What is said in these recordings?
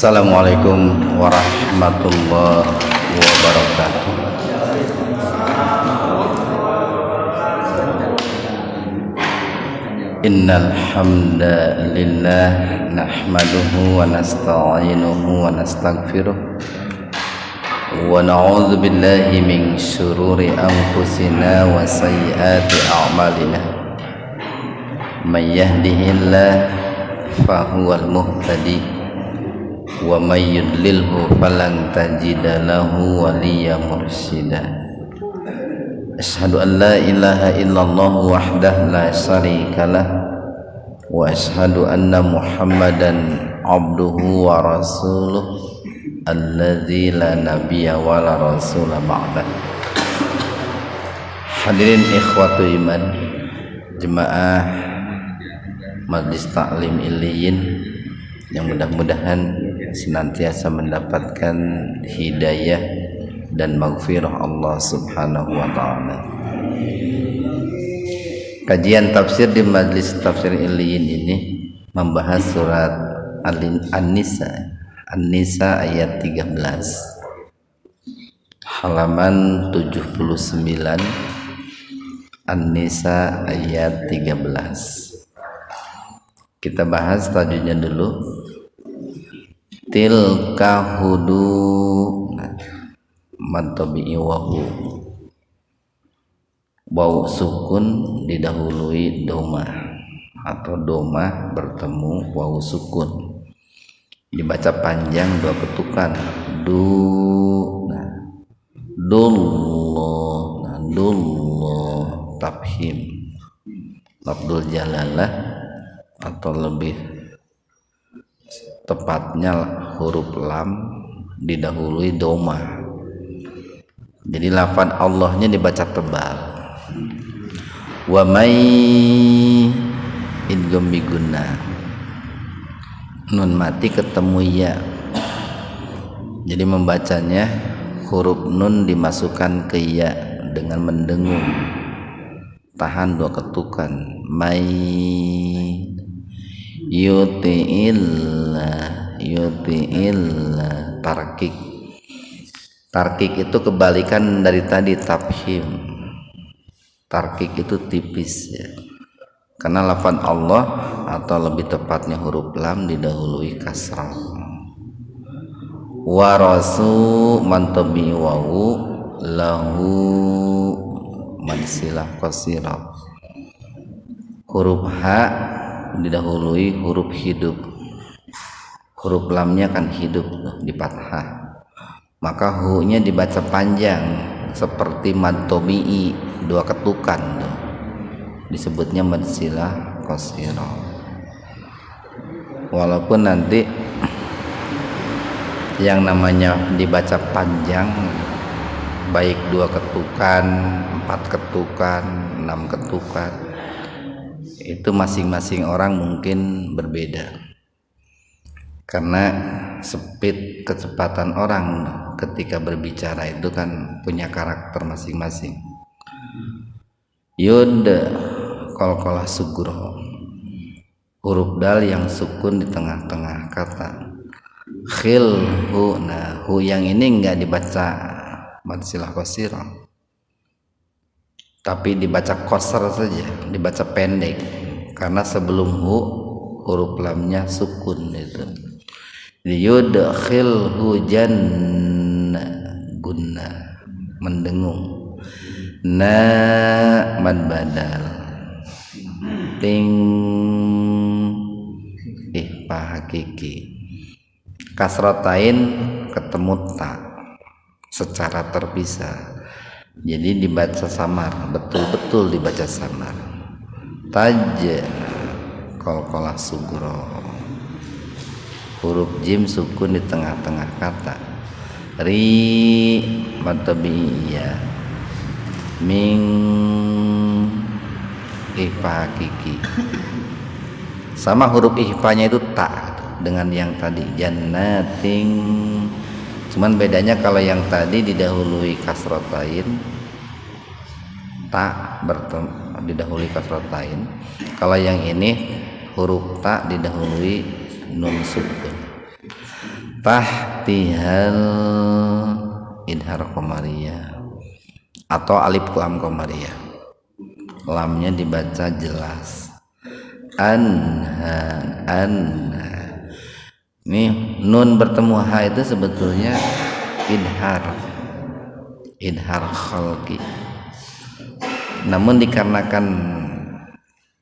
Assalamualaikum warahmatullahi wabarakatuh. Innal hamdalillah nahmaduhu wa nasta'inuhu wa nastaghfiruh wa na'udzu billahi min syururi anfusina wa sayyiati a'malina. May yahdihillahu fahuwal muhtadi wa may yudlilhu falan tajida lahu waliyyan mursyida. Asyhadu an la ilaha illallah wahdahu la syarikalah wa asyhadu anna Muhammadan abduhu wa rasuluh alladzi la nabiyya wa la rasula ba'dah. Hadirin ikhwatu iman, jemaah Majlis Taklim Iliyin yang mudah-mudahan senantiasa mendapatkan hidayah dan maghfirah Allah Subhanahu wa taala. Kajian tafsir di Majlis Tafsir Iliyin ini membahas surat An-Nisa ayat 13 halaman 79. An-Nisa ayat 13. Kita bahas tajwidnya dulu. Tilka hudu mantabi'i wahu, waw sukun didahului doma atau doma bertemu waw sukun, dibaca panjang dua ketukan dullah tafhim lafdzul jalalah atau lebih tepatnya huruf lam didahului doma. Jadi lafaz Allahnya dibaca tebal. Wa may idgham bi gunnah, nun mati ketemu ya, jadi membacanya huruf nun dimasukkan ke ya dengan mendengung, tahan dua ketukan. May yuti'illah tarkik itu kebalikan dari tadi tafhim. Tarkik itu tipis ya, karena lafaz Allah atau lebih tepatnya huruf lam didahului kasrah. Wa rasu mantabi wawu lahu mansilah qasirah, huruf ha didahului huruf hidup, huruf lamnya kan hidup di fathah, maka hu-nya dibaca panjang seperti mad tabi'i dua ketukan tuh, disebutnya mad silah qasirah. Walaupun nanti yang namanya dibaca panjang baik dua ketukan, empat ketukan, enam ketukan, itu masing-masing orang mungkin berbeda, karena speed kecepatan orang ketika berbicara itu kan punya karakter masing-masing. Yud qalqalah sugro, huruf dal yang sukun di tengah-tengah kata. Khil hu, nah hu yang ini enggak dibaca mad silah qasirah, tapi dibaca qasar saja, dibaca pendek, karena sebelum hu huruf lamnya sukun itu. Yudkhilhu janna gunna mendengung, na mad badal, ting ihfa hakiki, kasratain ketemu ta secara terpisah, jadi dibaca samar, betul-betul dibaca samar. Taj qalqalah sugro, huruf jim sukun di tengah-tengah kata. Ri matabiyya, ming ihfa hakiki, sama huruf ihfanya itu ta dengan yang tadi jannating, cuman bedanya kalau yang tadi didahului kasratain, ta didahului kasratain, kalau yang ini huruf ta didahului nun sukun. tahtihal idhar qamariyah atau alif lam qamariyah. Lamnya dibaca jelas. Anha. Nih nun bertemu ha itu sebetulnya idhar khalqi. Namun dikarenakan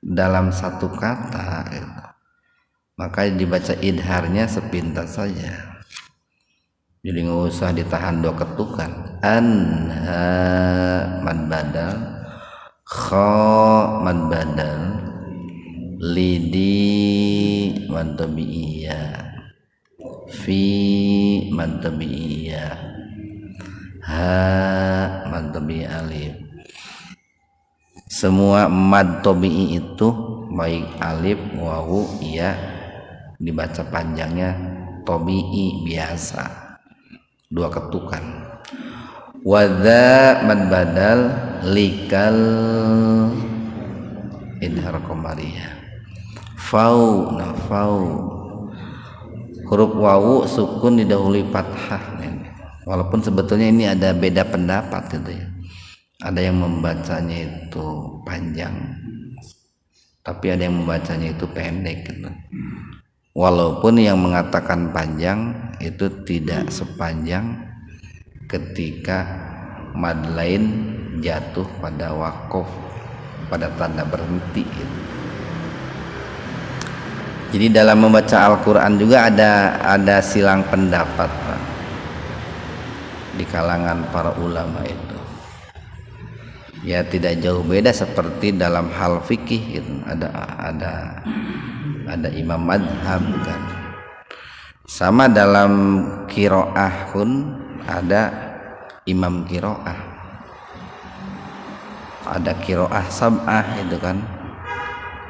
dalam satu kata maka dibaca idharnya sepintas saja, jadi nggak usah ditahan dua ketukan. Anha mad badal, kha mad badal, lidi mad tabi'iyah, fi mad tabi'iyah, ha mad tabi'i alif. Semua mad tabi'i itu baik alif, wawu, ya dibaca panjangnya tabi'i biasa, dua ketukan. Wadza mad badal likal idhar qamariyah. Fau huruf wawu sukun didahului fathah. Walaupun sebetulnya ini ada beda pendapat gitu ya. Ada yang membacanya itu panjang, tapi ada yang membacanya itu pendek gitu. Walaupun yang mengatakan panjang itu tidak sepanjang ketika mad lain jatuh pada waqaf, pada tanda berhenti gitu. Jadi dalam membaca Al-Quran juga ada silang pendapat Pak, di kalangan para ulama itu. Ya tidak jauh beda seperti dalam hal fikih gitu. Ada imam madhab kan. Sama dalam qiraah pun ada imam qiraah, ada qiraah sab'ah itu kan,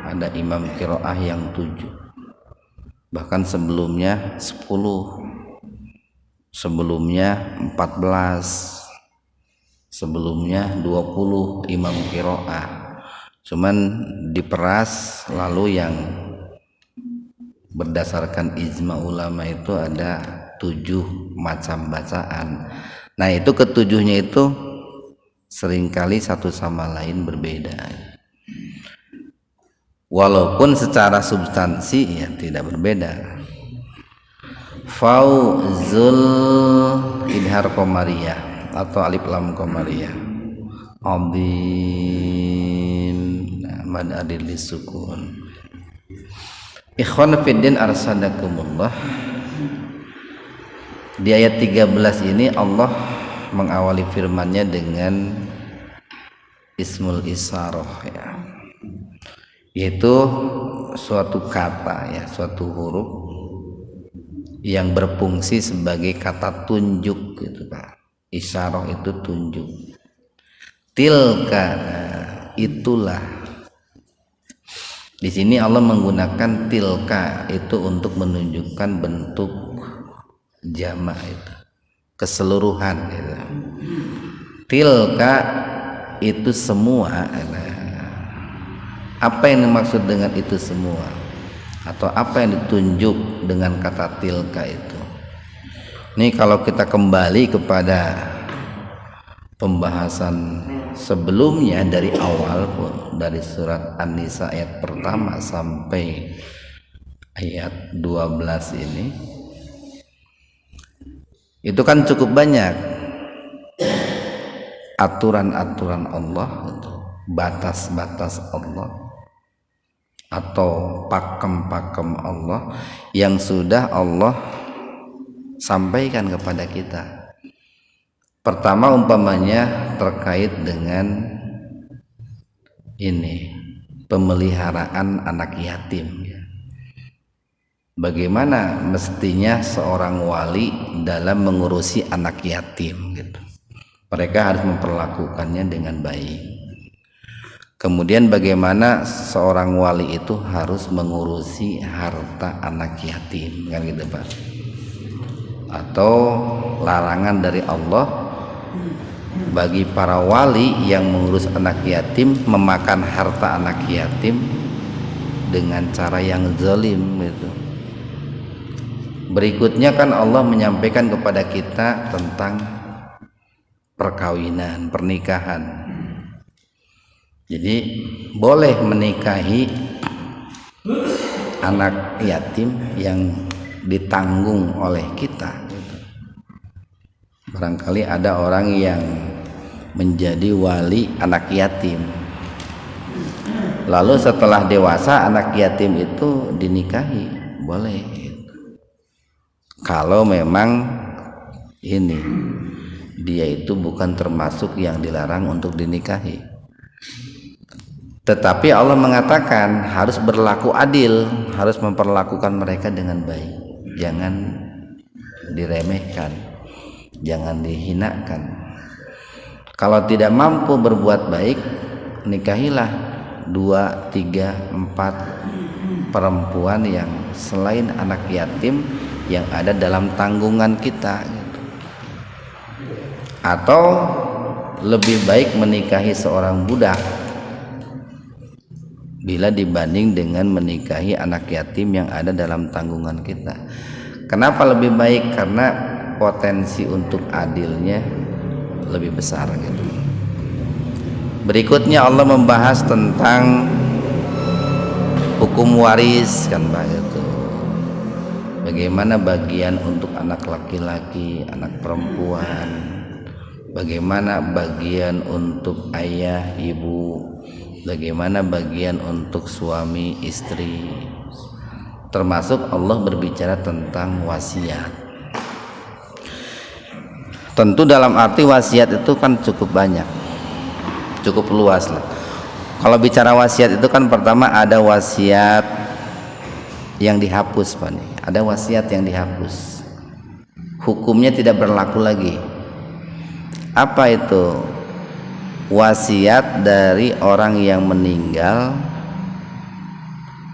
ada imam qiraah yang 7, bahkan sebelumnya 10, sebelumnya 14, sebelumnya 20 imam qiraah. Cuman diperas lalu yang berdasarkan ijma ulama itu ada 7 macam bacaan. Nah itu ketujuhnya itu seringkali satu sama lain berbeda, walaupun secara substansi ya tidak berbeda. Fauzul idhar qamariyah atau alif lam qamariyah azim mad adil lisukun. Ikhwan fiddin arsadakumullah. Di ayat 13 ini Allah mengawali firman-Nya dengan ismul isyarah ya, yaitu suatu kata ya, suatu huruf yang berfungsi sebagai kata tunjuk gitu Pak. Isyarah itu tunjuk. Tilka, itulah. Di sini Allah menggunakan tilka itu untuk menunjukkan bentuk jamak itu, keseluruhan gitu. Tilka itu semua. Apa yang dimaksud dengan itu semua? Atau apa yang ditunjuk dengan kata tilka itu? Ini kalau kita kembali kepada pembahasan sebelumnya dari awal pun, dari surat An-Nisa ayat pertama sampai ayat 12 ini, itu kan cukup banyak aturan-aturan Allah, batas-batas Allah atau pakem-pakem Allah yang sudah Allah sampaikan kepada kita. Pertama umpamanya terkait dengan ini, pemeliharaan anak yatim. Bagaimana mestinya seorang wali dalam mengurusi anak yatim gitu. Mereka harus memperlakukannya dengan baik. Kemudian bagaimana seorang wali itu harus mengurusi harta anak yatim kan gitu Pak. Atau larangan dari Allah bagi para wali yang mengurus anak yatim memakan harta anak yatim dengan cara yang zalim gitu. Berikutnya kan Allah menyampaikan kepada kita tentang perkawinan, pernikahan. Jadi boleh menikahi anak yatim yang ditanggung oleh kita. Barangkali ada orang yang menjadi wali anak yatim, lalu setelah dewasa anak yatim itu dinikahi, boleh. Kalau memang ini dia itu bukan termasuk yang dilarang untuk dinikahi. Tetapi Allah mengatakan harus berlaku adil, harus memperlakukan mereka dengan baik. Jangan diremehkan, jangan dihinakan. Kalau tidak mampu berbuat baik, nikahilah 2, 3, 4 perempuan yang selain anak yatim yang ada dalam tanggungan kita gitu. Atau lebih baik menikahi seorang budak bila dibanding dengan menikahi anak yatim yang ada dalam tanggungan kita. Kenapa lebih baik? Karena potensi untuk adilnya lebih besar gitu. Berikutnya Allah membahas tentang hukum waris kan Pak itu. Bagaimana bagian untuk anak laki-laki, anak perempuan, bagaimana bagian untuk ayah, ibu, bagaimana bagian untuk suami, istri. Termasuk Allah berbicara tentang wasiat. Tentu dalam arti wasiat itu kan cukup banyak, cukup luas lah. Kalau bicara wasiat itu kan pertama ada wasiat yang dihapus Pak nih. Ada wasiat yang dihapus, hukumnya tidak berlaku lagi. Apa itu? Wasiat dari orang yang meninggal,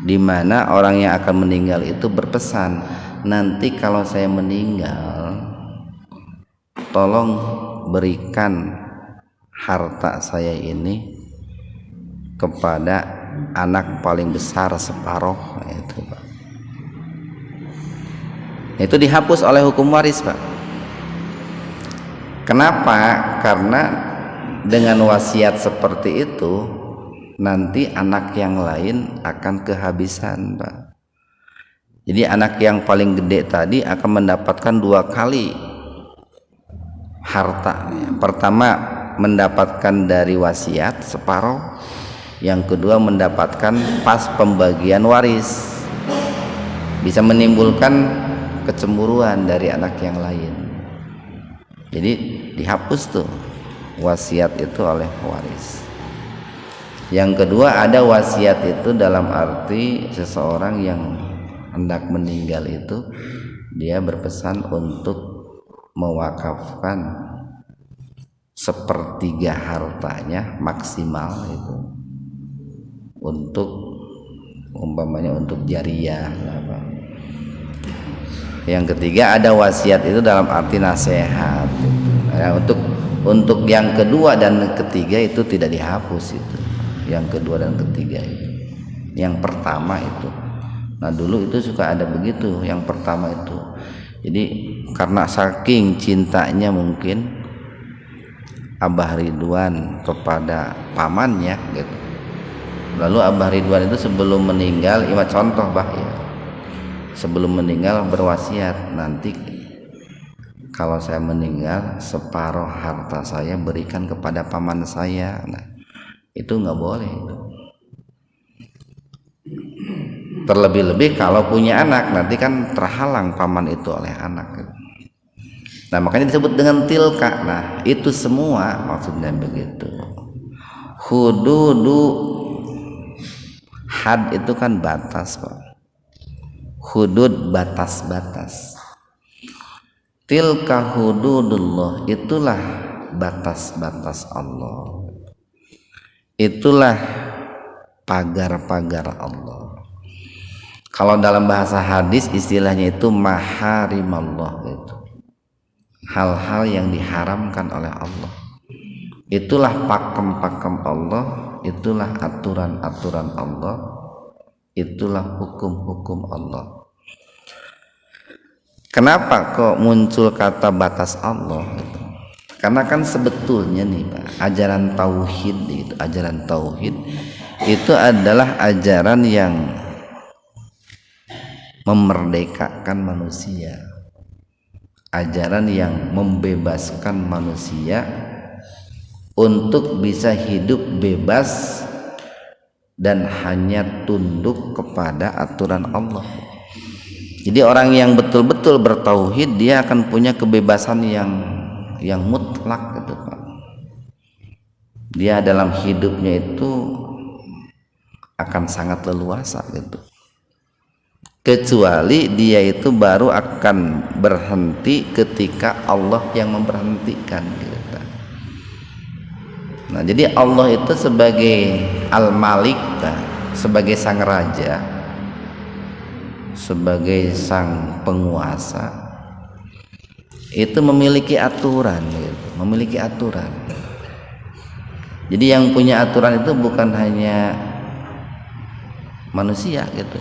di mana orang yang akan meninggal itu berpesan, nanti kalau saya meninggal tolong berikan harta saya ini kepada anak paling besar separuh. Itu Pak, itu dihapus oleh hukum waris Pak. Kenapa? Karena dengan wasiat seperti itu nanti anak yang lain akan kehabisan Pak. Jadi anak yang paling gede tadi akan mendapatkan 2 kali harta. Pertama mendapatkan dari wasiat separuh, yang kedua mendapatkan pas pembagian waris. Bisa menimbulkan kecemburuan dari anak yang lain. Jadi dihapus tuh wasiat itu oleh waris. Yang kedua ada wasiat itu dalam arti seseorang yang hendak meninggal itu dia berpesan untuk mewakafkan 1/3 hartanya maksimal itu untuk umpamanya untuk jariyah. Yang ketiga ada wasiat itu dalam arti nasihat. Nah, untuk yang kedua dan ketiga itu tidak dihapus itu. Yang kedua dan ketiga itu. Yang pertama itu. Nah dulu itu suka ada begitu. Yang pertama itu. Jadi karena saking cintanya mungkin Abah Ridwan kepada pamannya gitu. Lalu Abah Ridwan itu sebelum meninggal, ini contoh Bah ya. Sebelum meninggal berwasiat, nanti kalau saya meninggal separuh harta saya berikan kepada paman saya. Nah, itu nggak boleh itu. Terlebih-lebih kalau punya anak, nanti kan terhalang paman itu oleh anak gitu. Nah makanya disebut dengan tilka. Nah itu semua maksudnya begitu. Hududu, had itu kan batas Pak. Hudud batas-batas. Tilka hududullah, itulah batas-batas Allah. Itulah pagar-pagar Allah. Kalau dalam bahasa hadis istilahnya itu maharimallah itu. Hal-hal yang diharamkan oleh Allah. Itulah pakem-pakem Allah, itulah aturan-aturan Allah, itulah hukum-hukum Allah. Kenapa kok muncul kata batas Allah gitu? Karena kan sebetulnya nih Pak, ajaran tauhid itu adalah ajaran yang memerdekakan manusia, ajaran yang membebaskan manusia untuk bisa hidup bebas dan hanya tunduk kepada aturan Allah. Jadi orang yang betul-betul bertauhid dia akan punya kebebasan yang mutlak gitu Pak. Dia dalam hidupnya itu akan sangat leluasa gitu. Kecuali dia itu baru akan berhenti ketika Allah yang memberhentikan gitu. Nah, jadi Allah itu sebagai Al-Malik, sebagai sang raja, sebagai sang penguasa, itu memiliki aturan gitu, memiliki aturan. Jadi yang punya aturan itu bukan hanya manusia gitu,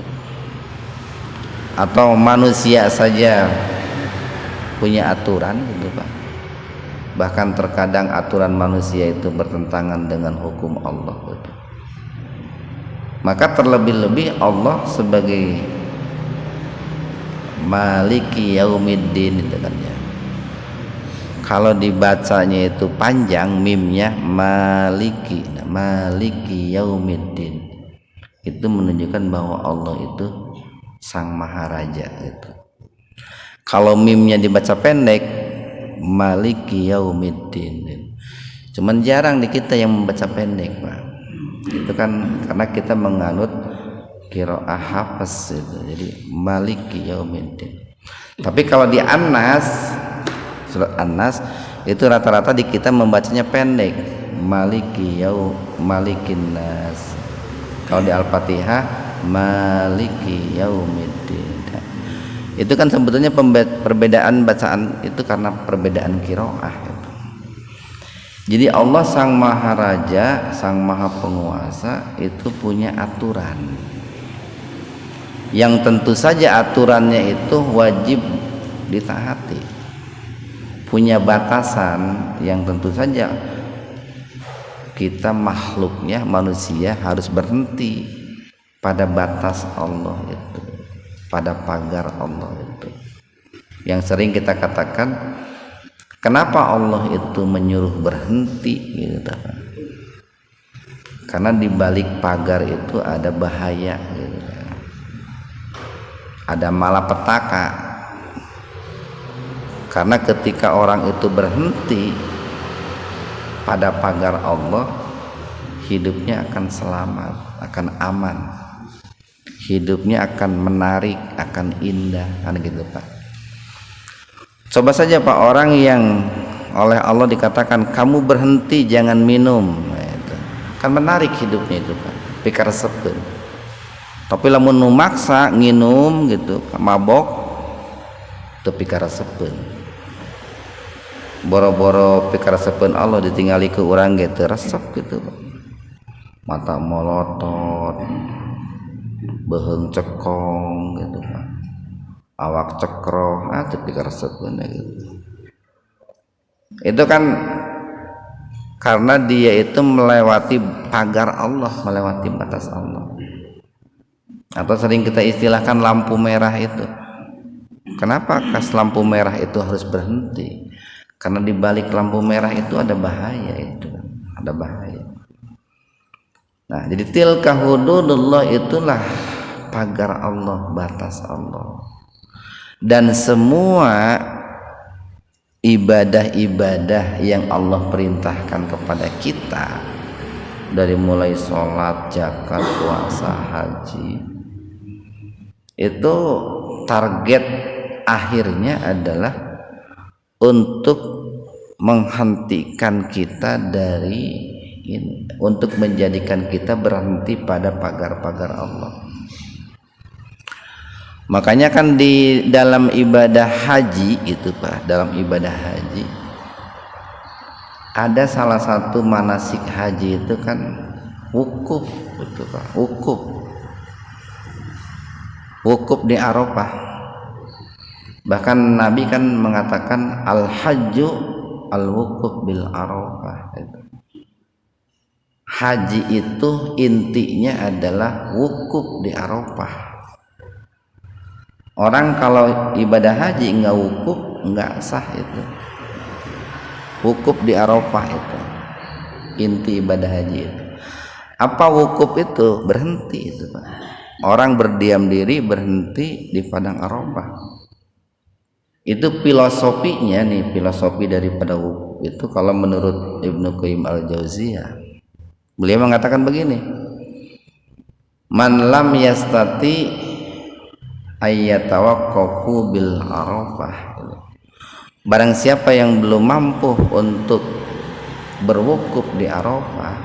atau manusia saja punya aturan gitu Pak. Bahkan terkadang aturan manusia itu bertentangan dengan hukum Allah gitu. Maka terlebih-lebih Allah sebagai Maliki Yaumiddin itu kan ya. Kalau dibacanya itu panjang mimnya Maliki Yaumiddin, itu menunjukkan bahwa Allah itu sang maharaja gitu. Kalau mimnya dibaca pendek Maliki Yaumiddin, cuman jarang di kita yang membaca pendek Pak. Itu kan karena kita menganut qiraah hafaz itu. Jadi Maliki Yaumiddin. Tapi kalau di An-Nas, surat An-Nas itu rata-rata di kita membacanya pendek, Malikin Nas. Kalau di Al-Fatihah Maliki Yaumiddin. Itu kan sebetulnya perbedaan bacaan itu karena perbedaan qiraah gitu. Jadi Allah sang maharaja, sang maha penguasa itu punya aturan yang tentu saja aturannya itu wajib ditaati, punya batasan yang tentu saja kita makhluknya manusia harus berhenti pada batas Allah itu, pada pagar Allah itu. Yang sering kita katakan, kenapa Allah itu menyuruh berhenti gitu. Karena di balik pagar itu ada bahaya gitu. Ada malapetaka. Karena ketika orang itu berhenti pada pagar Allah, hidupnya akan selamat, akan aman. Hidupnya akan menarik, akan indah, kan gitu Pak. Coba saja Pak, orang yang oleh Allah dikatakan kamu berhenti jangan minum, itu kan menarik hidupnya itu Pak, pikar sepun. Tapi lamun nu maksa nginum gitu, mabok, itu pikar sepun. Boro-boro pikar sepun Allah ditinggali ke orang gitu, resep gitu Pak. Mata molotot, beheng cekong gitu Pak, awak cekroh, tapi karesep gitu. Itu kan karena dia itu melewati pagar Allah, melewati batas Allah. Atau sering kita istilahkan lampu merah itu. Kenapa kas lampu merah itu harus berhenti? Karena di balik lampu merah itu ada bahaya itu, ada bahaya. Nah, jadi tilka hududullah, itulah pagar Allah, batas Allah. Dan semua ibadah-ibadah yang Allah perintahkan kepada kita, dari mulai sholat, zakat, puasa, haji, itu target akhirnya adalah untuk menghentikan kita dari ini, untuk menjadikan kita berhenti pada pagar-pagar Allah. Makanya kan di dalam ibadah haji itu Pak, dalam ibadah haji ada salah satu manasik haji itu kan wukuf, itu Pak, wukuf di Arafah. Bahkan Nabi kan mengatakan al-hajju al-wukuf bil arafah. Haji itu intinya adalah wukuf di Arafah. Orang kalau ibadah haji enggak wukuf, enggak sah itu. Wukuf di Arafah itu inti ibadah haji itu. Apa wukuf itu? Berhenti itu, Pak. Orang berdiam diri berhenti di padang Arafah. Itu filosofinya nih, filosofi daripada wukuf itu kalau menurut Ibnu Qayyim al-Jauziyah. Beliau mengatakan begini, man lam yastati ayyatawaqqafu bil arafah. Barang siapa yang belum mampu untuk berwukuf di Arafah,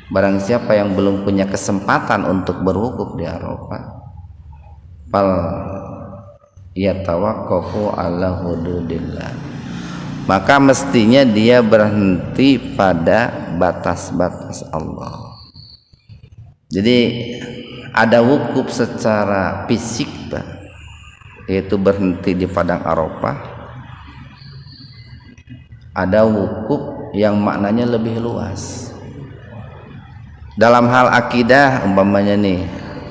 barang siapa yang belum punya kesempatan untuk berwukuf di Arafah, fal yatawaqqafu ala hududillah, maka mestinya dia berhenti pada batas-batas Allah. Jadi ada wukuf secara fisik, Pak, yaitu berhenti di padang Arafah. Ada wukuf yang maknanya lebih luas. Dalam hal akidah umpamanya nih,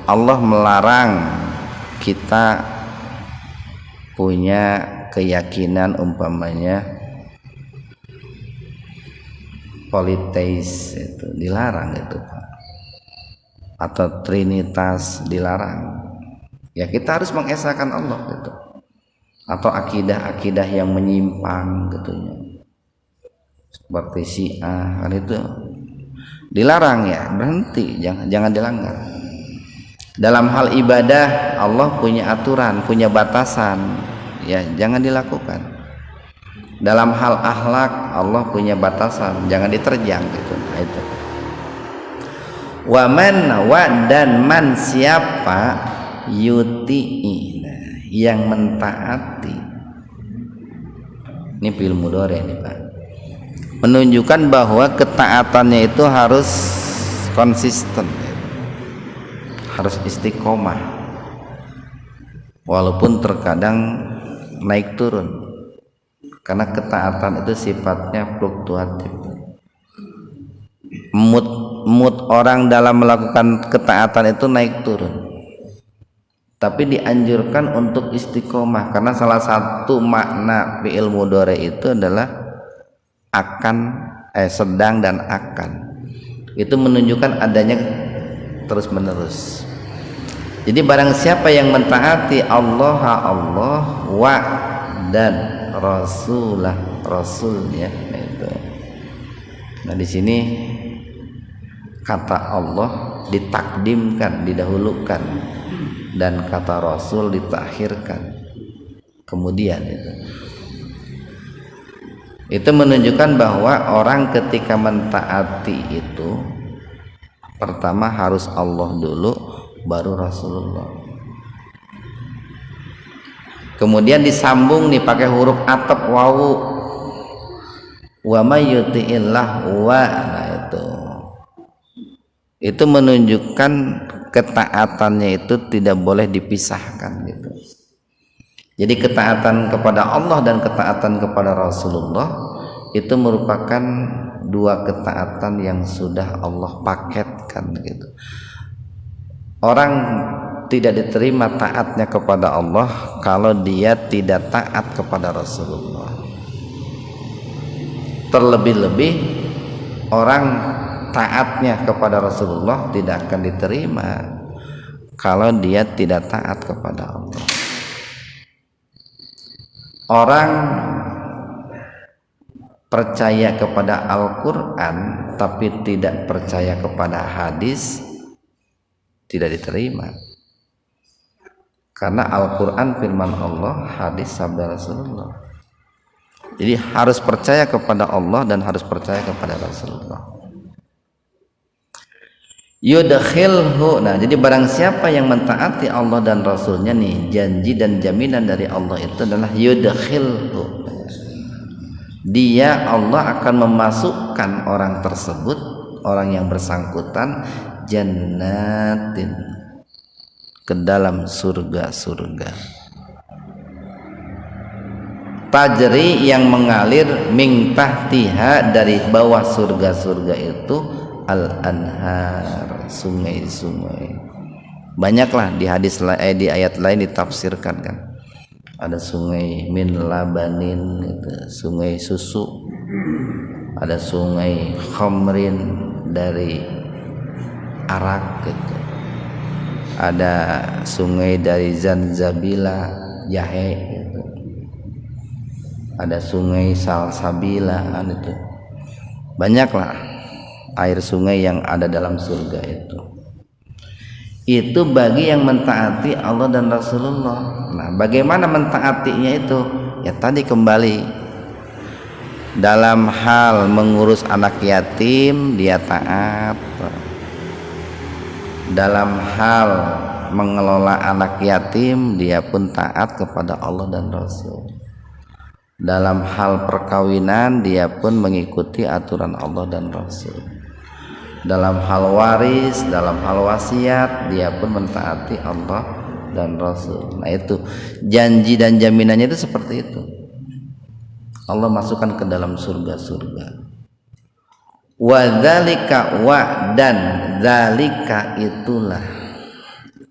Allah melarang kita punya keyakinan umpamanya politeis, itu dilarang itu, Pak. Atau trinitas dilarang. Ya kita harus mengesahkan Allah gitu. Atau akidah-akidah yang menyimpang gitu ya. Seperti Syiah kan itu dilarang, ya berhenti, jangan dilanggar. Dalam hal ibadah Allah punya aturan, punya batasan, ya jangan dilakukan. Dalam hal akhlak Allah punya batasan, jangan diterjang gitu. Nah, itu. Wa dan man siapa yuti'i, yang mentaati. Ini fi'il mudhari nih, Pak. Menunjukkan bahwa ketaatannya itu harus konsisten, harus istiqomah, walaupun terkadang naik turun, karena ketaatan itu sifatnya fluktuatif. Mood orang dalam melakukan ketaatan itu naik turun, tapi dianjurkan untuk istiqomah, karena salah satu makna fi'il mudhari itu adalah sedang dan akan. Itu menunjukkan adanya terus menerus. Jadi barang siapa yang mentaati Allah wa dan rasulnya itu. Nah di sini kata Allah ditakdimkan, didahulukan, dan kata Rasul ditakhirkan kemudian. Itu menunjukkan bahwa orang ketika mentaati itu pertama harus Allah dulu, baru Rasulullah. Kemudian disambung nih pakai huruf ataf wawu, wa may yuti'illah wa. Nah itu menunjukkan ketaatannya itu tidak boleh dipisahkan gitu. Jadi ketaatan kepada Allah dan ketaatan kepada Rasulullah itu merupakan dua ketaatan yang sudah Allah paketkan gitu. Orang tidak diterima taatnya kepada Allah kalau dia tidak taat kepada Rasulullah. Terlebih-lebih orang taatnya kepada Rasulullah tidak akan diterima kalau dia tidak taat kepada Allah. Orang percaya kepada Al-Quran tapi tidak percaya kepada hadis tidak diterima, karena Al-Quran firman Allah, hadis sabda Rasulullah. Jadi harus percaya kepada Allah dan harus percaya kepada Rasulullah. Yudkhilhu. Nah jadi barang siapa yang mentaati Allah dan Rasulnya nih, janji dan jaminan dari Allah itu adalah yudkhilhu, dia Allah akan memasukkan orang tersebut, orang yang bersangkutan, jannatin, ke dalam surga-surga. tajri yang mengalir min tahtiha dari bawah surga-surga itu al-anhar, sungai-sungai. Banyaklah di hadis di ayat lain ditafsirkan kan. Ada sungai min labanin gitu, sungai susu. Ada sungai khamrin dari arak gitu. Ada sungai dari zanzabila jahe gitu. Ada sungai salsabila itu. Banyaklah air sungai yang ada dalam surga itu. Itu bagi yang mentaati Allah dan Rasulullah. Nah, bagaimana mentaatinya itu? Ya tadi kembali dalam hal mengurus anak yatim dia taat. Dalam hal mengelola anak yatim dia pun taat kepada Allah dan Rasul. Dalam hal perkawinan dia pun mengikuti aturan Allah dan Rasul. Dalam hal waris, dalam hal wasiat dia pun mentaati Allah dan Rasul. Nah itu janji dan jaminannya itu seperti itu. Allah masukkan ke dalam surga-surga. Wa dzalika, wa dan dzalika itulah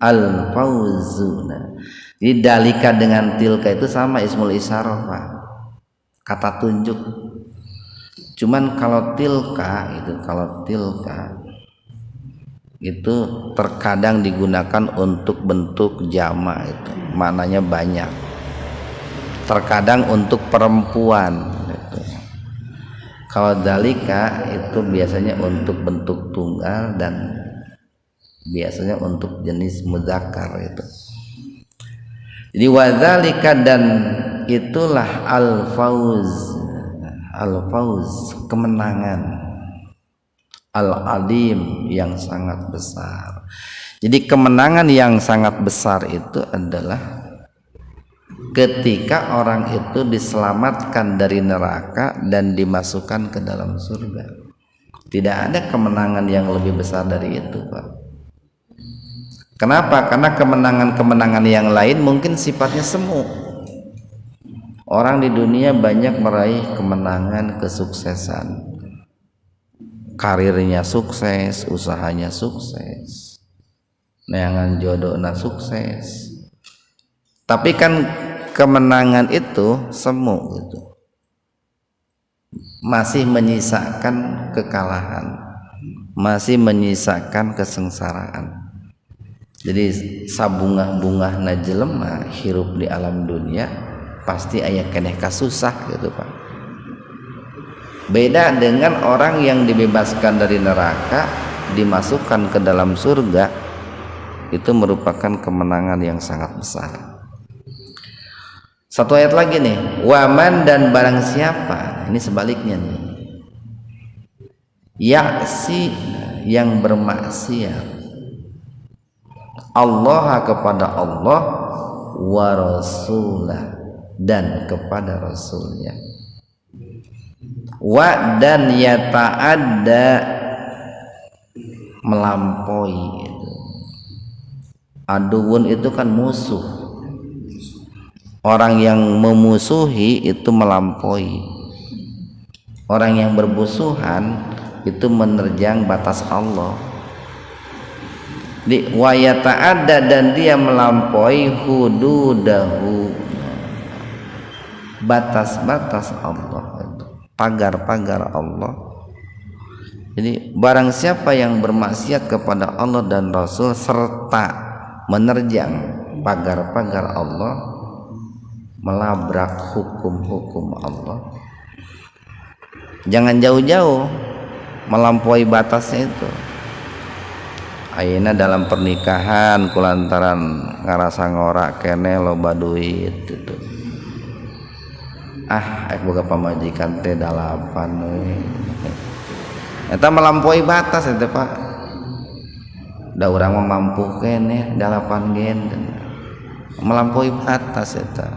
al fauzuna. Jadi dalika dengan tilka itu sama ismul isyarah, Pak. Kata tunjuk. Cuman kalau tilka itu terkadang digunakan untuk bentuk jama itu, maknanya banyak. Terkadang untuk perempuan gitu. Kalau dalika itu biasanya untuk bentuk tunggal dan biasanya untuk jenis mudzakkar itu. Jadi wadzalika dan itulah al-fauz, kemenangan, al-adim yang sangat besar. Jadi kemenangan yang sangat besar itu adalah ketika orang itu diselamatkan dari neraka dan dimasukkan ke dalam surga. Tidak ada kemenangan yang lebih besar dari itu, Pak. Kenapa? Karena kemenangan-kemenangan yang lain mungkin sifatnya semu. Orang di dunia banyak meraih kemenangan, kesuksesan, karirnya sukses, usahanya sukses, neangan jodohnya sukses. Tapi kan kemenangan itu semu gitu, masih menyisakan kekalahan, masih menyisakan kesengsaraan. Jadi sabungah-bungah najelema hirup di alam dunia pasti aya keneh kasusah gitu, Pak. Beda dengan orang yang dibebaskan dari neraka dimasukkan ke dalam surga, itu merupakan kemenangan yang sangat besar. Satu ayat lagi nih, waman dan barang siapa, ini sebaliknya nih, yaksi yang bermaksiat Allah kepada Allah wa rasulah dan kepada Rasulnya, wa dan yata'adda melampaui itu. Aduun itu kan musuh, orang yang memusuhi itu melampaui, orang yang bermusuhan itu menerjang batas Allah. Di wa yata'adda dan dia melampaui hududahu, batas-batas Allah, pagar-pagar Allah. Jadi barang siapa yang bermaksiat kepada Allah dan Rasul serta menerjang pagar-pagar Allah, melabrak hukum-hukum Allah, jangan jauh-jauh melampaui batasnya itu. Ayeuna dalam pernikahan kulantaran ngarasa ngorak kene loba duit itu, boga pamajikan teh dalapan we. Eta melampaui batas eta, Pak. Da urang mah mampu keneh dalapan gen. Melampaui batas eta.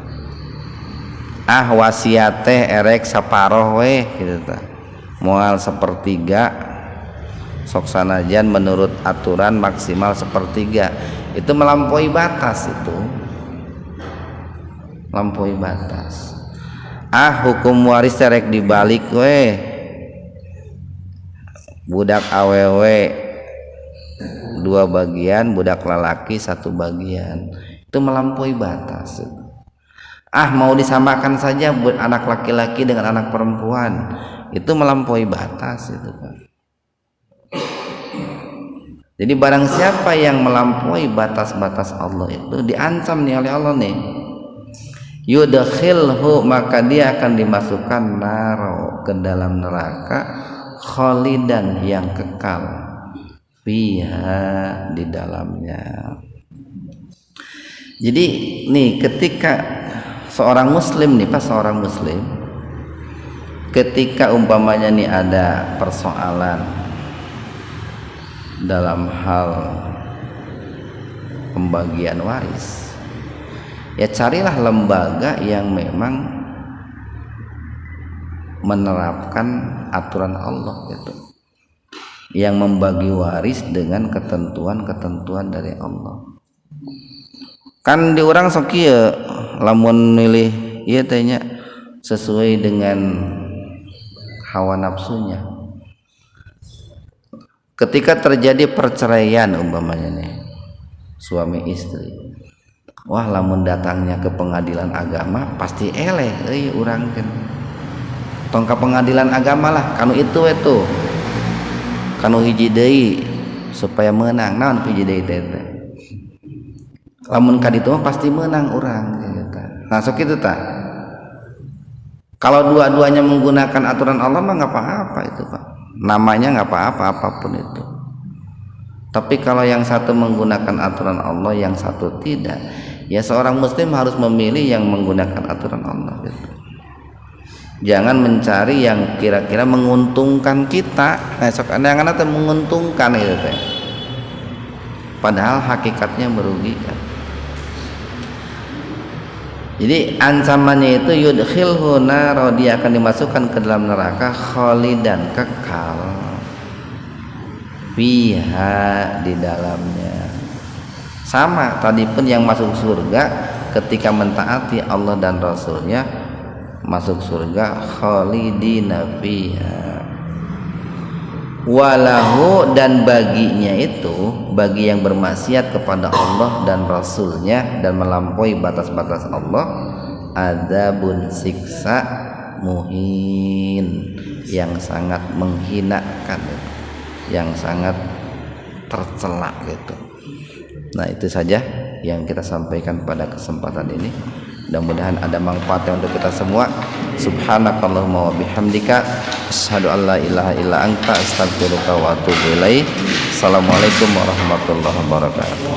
Wasiat teh erek saparoh we kitu tah. Moal sepertiga sok sanajan menurut aturan maksimal sepertiga. Itu melampaui batas itu. Melampaui batas. hukum waris rek dibalik we budak awewe 2 bagian, budak lelaki 1 bagian, itu melampaui batas. Mau disamakan saja buat anak laki-laki dengan anak perempuan, itu melampaui batas itu kan. Jadi barang siapa yang melampaui batas-batas Allah itu diancam nih oleh Allah nih, yudkhilhu, maka dia akan dimasukkan naro, ke dalam neraka, khalidan, yang kekal, fiha, di dalamnya. Jadi nih ketika seorang muslim ketika umpamanya nih ada persoalan dalam hal pembagian waris, ya carilah lembaga yang memang menerapkan aturan Allah gitu, yang membagi waris dengan ketentuan-ketentuan dari Allah. Kan di orang sok ieu lamun milih ieu teh nya sesuai dengan hawa nafsunya. Ketika terjadi perceraian umpamanya nih suami istri, wah lamun datangnya ke pengadilan agama pasti eleh euy urang kan. Tong ka pengadilan agama lah kanu itu kanu hiji deui supaya menang. Naon hiji deui teh? Lamun ka ditu mah pasti menang urang gitu. Nah sok kitu tah. Kalau dua-duanya menggunakan aturan Allah mah enggak apa-apa itu, Pak. Namanya enggak apa-apa apapun itu. Tapi kalau yang satu menggunakan aturan Allah, yang satu tidak, ya seorang muslim harus memilih yang menggunakan aturan Allah gitu. Jangan mencari yang kira-kira menguntungkan kita. Nah, sok yang teh menguntungkan gitu teh. Padahal hakikatnya merugikan. Jadi ancamannya itu yudkhilhu nar, dia akan dimasukkan ke dalam neraka khalidan, kekal, fiha, di dalamnya. Sama tadi pun yang masuk surga ketika mentaati Allah dan Rasulnya masuk surga khalidina fiha. Walahu, dan baginya itu, bagi yang bermaksiat kepada Allah dan Rasulnya dan melampaui batas-batas Allah, adzabun, siksa muhin, yang sangat menghinakan, yang sangat tercela gitu. Nah itu saja yang kita sampaikan pada kesempatan ini. Mudah-mudahan ada manfaatnya untuk kita semua. Subhanakallahumma wa bihamdika asyhadu an la ilaha illa anta astaghfiruka wa atubu ilaik. Assalamualaikum warahmatullahi wabarakatuh.